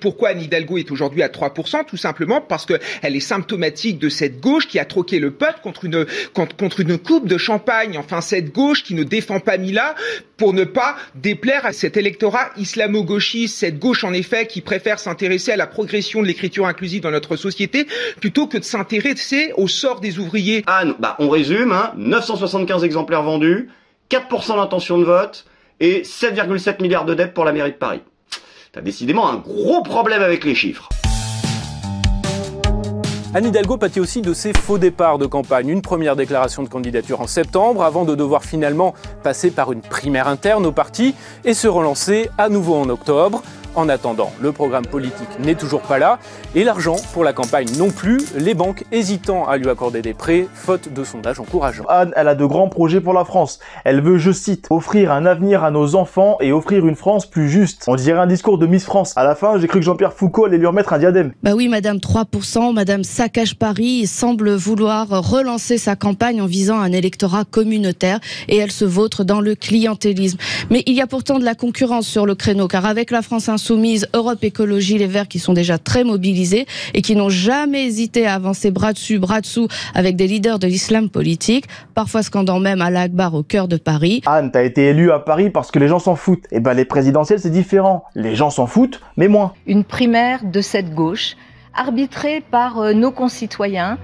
Pourquoi Anne Hidalgo est aujourd'hui à 3%? Tout simplement parce que elle est symptomatique de cette gauche qui a troqué le peuple contre une coupe de champagne. Enfin, cette gauche qui ne défend pas Mila pour ne pas déplaire à cet électorat islamo-gauchiste, cette gauche en effet qui préfère s'intéresser à la progression de l'écriture inclusive dans notre société plutôt que de s'intéresser au sort des ouvriers. Anne, on résume, 975 exemplaires vendus, 4% d'intention de vote et 7,7 milliards de dettes pour la mairie de Paris. T'as décidément un gros problème avec les chiffres. Anne Hidalgo pâtit aussi de ses faux départs de campagne. Une première déclaration de candidature en septembre, avant de devoir finalement passer par une primaire interne au parti et se relancer à nouveau en octobre. En attendant, le programme politique n'est toujours pas là et l'argent pour la campagne non plus, les banques hésitant à lui accorder des prêts, faute de sondages encourageants. Anne, elle a de grands projets pour la France. Elle veut, je cite, offrir un avenir à nos enfants et offrir une France plus juste. On dirait un discours de Miss France. À la fin, j'ai cru que Jean-Pierre Foucault allait lui remettre un diadème. Bah oui, Madame 3%, Madame Saccage Paris semble vouloir relancer sa campagne en visant un électorat communautaire et elle se vautre dans le clientélisme. Mais il y a pourtant de la concurrence sur le créneau, car avec la France Insoumise, Europe Écologie, les Verts qui sont déjà très mobilisés et qui n'ont jamais hésité à avancer bras dessus, bras dessous avec des leaders de l'islam politique, parfois scandant même Allah Akbar au cœur de Paris. Anne, t'as été élue à Paris parce que les gens s'en foutent. Eh ben les présidentielles c'est différent. Les gens s'en foutent, mais moins. Une primaire de cette gauche, arbitrée par nos concitoyens.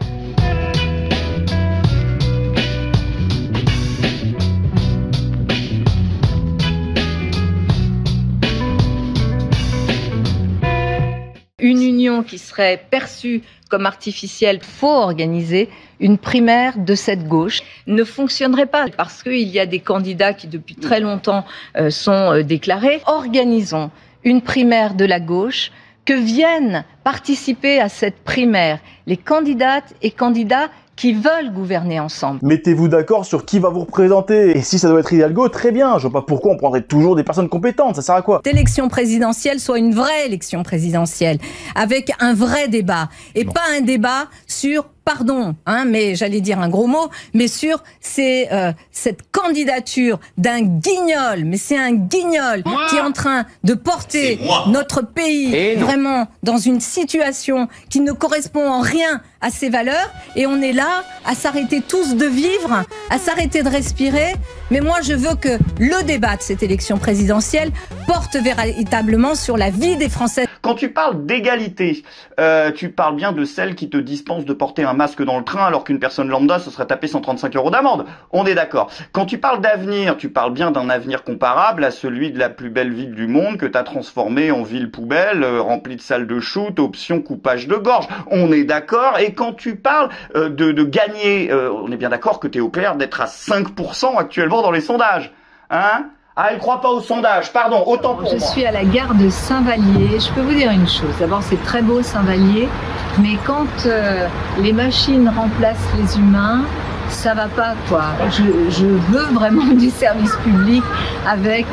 Une union qui serait perçue comme artificielle, faut organiser une primaire de cette gauche. Ne fonctionnerait pas parce qu'il y a des candidats qui depuis très longtemps sont déclarés. Organisons une primaire de la gauche, que viennent participer à cette primaire les candidates et candidats qui veulent gouverner ensemble. Mettez-vous d'accord sur qui va vous représenter. Et si ça doit être Hidalgo, très bien. Je vois pas pourquoi on prendrait toujours des personnes compétentes. Ça sert à quoi? L'élection présidentielle soit une vraie élection présidentielle, avec un vrai débat. Et pas un débat sur, pardon, mais j'allais dire un gros mot, mais sur cette candidature d'un guignol. Mais c'est un guignol qui est en train de porter notre pays vraiment dans une situation qui ne correspond en rien à ses valeurs. Et on est là à s'arrêter tous de vivre, à s'arrêter de respirer. Mais moi, je veux que le débat de cette élection présidentielle porte véritablement sur la vie des Français. Quand tu parles d'égalité, tu parles bien de celle qui te dispense de porter un masque dans le train alors qu'une personne lambda se serait tapé 135 € d'amende. On est d'accord. Quand tu parles d'avenir, tu parles bien d'un avenir comparable à celui de la plus belle ville du monde que tu as transformée en ville poubelle, remplie de salles de shoot, option coupage de gorge. On est d'accord. Et quand tu parles de gagner, on est bien d'accord que tu es au clair d'être à 5% actuellement dans les sondages. Elle croit pas aux sondages, pardon, autant pour moi. Je suis à la gare de Saint-Vallier. Je peux vous dire une chose. D'abord, c'est très beau Saint-Vallier, mais quand les machines remplacent les humains, ça va pas, quoi. Je veux vraiment du service public avec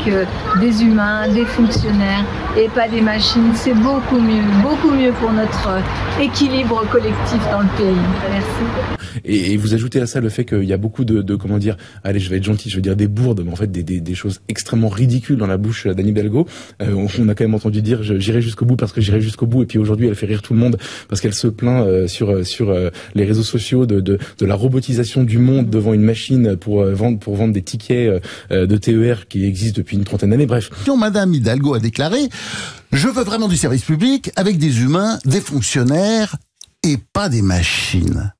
des humains, des fonctionnaires et pas des machines. C'est beaucoup mieux pour notre équilibre collectif dans le pays. Merci. Et vous ajoutez à ça le fait qu'il y a beaucoup de comment dire, allez, je vais être gentil, je vais dire des bourdes, mais en fait des choses extrêmement ridicules dans la bouche d'Anne Hidalgo. On a quand même entendu dire j'irai jusqu'au bout parce que j'irai jusqu'au bout, et puis aujourd'hui elle fait rire tout le monde parce qu'elle se plaint sur les réseaux sociaux de la robotisation du monde devant une machine pour vendre des tickets de TER qui existent depuis une trentaine d'années. Bref. Madame Hidalgo a déclaré: je veux vraiment du service public avec des humains, des fonctionnaires et pas des machines.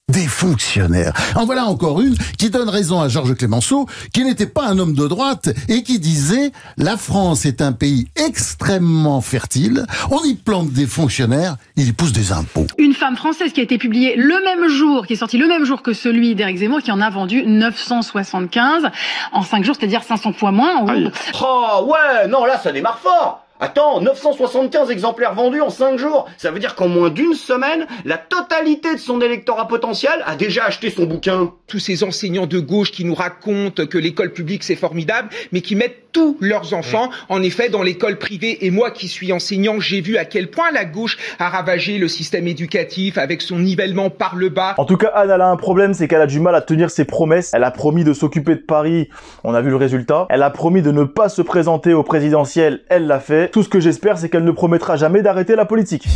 Des fonctionnaires. En voilà encore une qui donne raison à Georges Clemenceau, qui n'était pas un homme de droite et qui disait: la France est un pays extrêmement fertile, on y plante des fonctionnaires, il y pousse des impôts. Une femme française qui a été publiée le même jour, qui est sortie le même jour que celui d'Éric Zemmour, qui en a vendu 975 en 5 jours, c'est-à-dire 500 fois moins. Oh ouais, non, là ça démarre fort. Attends, 975 exemplaires vendus en 5 jours. Ça veut dire qu'en moins d'une semaine, la totalité de son électorat potentiel a déjà acheté son bouquin. Tous ces enseignants de gauche qui nous racontent que l'école publique c'est formidable, mais qui mettent tous leurs enfants, en effet, dans l'école privée. Et moi qui suis enseignant, j'ai vu à quel point la gauche a ravagé le système éducatif avec son nivellement par le bas. En tout cas, Anne, elle a un problème, c'est qu'elle a du mal à tenir ses promesses. Elle a promis de s'occuper de Paris, on a vu le résultat. Elle a promis de ne pas se présenter au présidentiel, elle l'a fait. Tout ce que j'espère, c'est qu'elle ne promettra jamais d'arrêter la politique.